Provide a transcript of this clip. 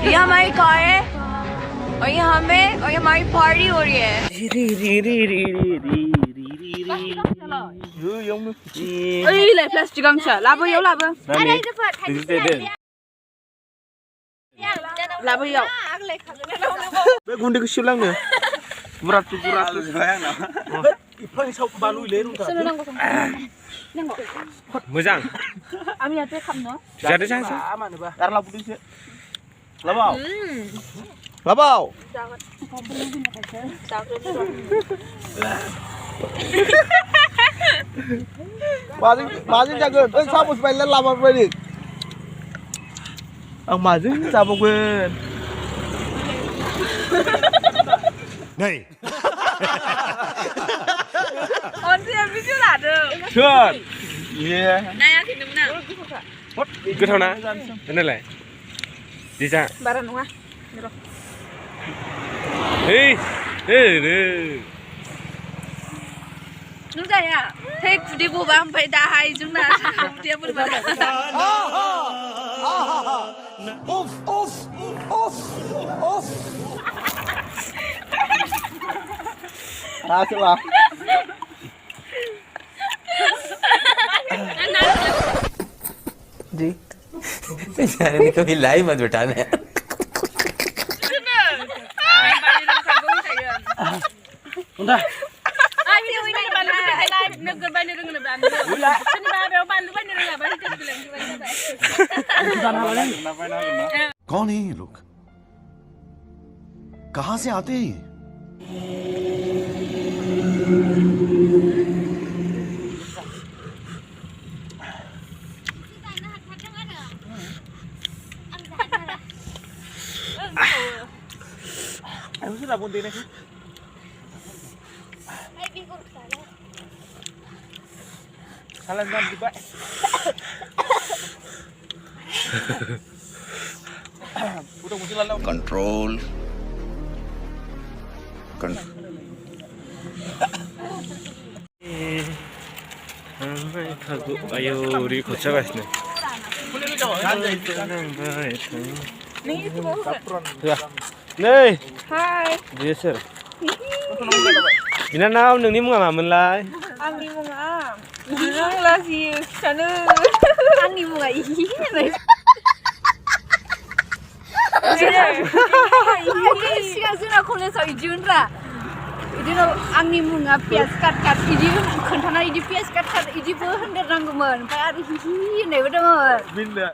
ये हमारी कार है और ये हमारी पार्टी हो रही है। Lai plastik ang siya. Labo yaw, labo. Labo yaw. बे गुन्दैखौ सिबलांनो बुराद इफां साव बालु इले रुंथा मोजां Ami ate kham no. जादो जासै मानोबा दार लाबोदोंसो लाबाव लाबाव माजों जागोन ओइ सामस बायला लाबाय दै आं माजों जाबावगोन नै Onti abi sih lado. सोर ये Naya kini mana? गोथाव ना होनलाय दिजा Baran uang. ओइ Nung saya, hei kudi boba sampai dahai jumna. Dia berubah. हासिल ला जी बेचारे को भी लाइव मत बिठाना है उन्दा Abi ini mana? Live negeri bandar dengan bandar. Sini baru bandar bandar dengan bandar terbilang. कौन है ये लोग कहां से आते हैं ये? Aku sudah bunti nih. Salah jangan juga. Udah muncul lalu. Control 아유 우리 고쳐가시네 नै Hai. बिसोर बिनानाव नोंनि मुङा मामोनलाय Ani bunga. Nung lagi sana. Ani bunga ini. Siapa sih nak kolej saya junra. Ini no angin bunga pias kat ini kenapa ini pias kat ini pun hendak rangguman. Pak hari ini nih betul. Bila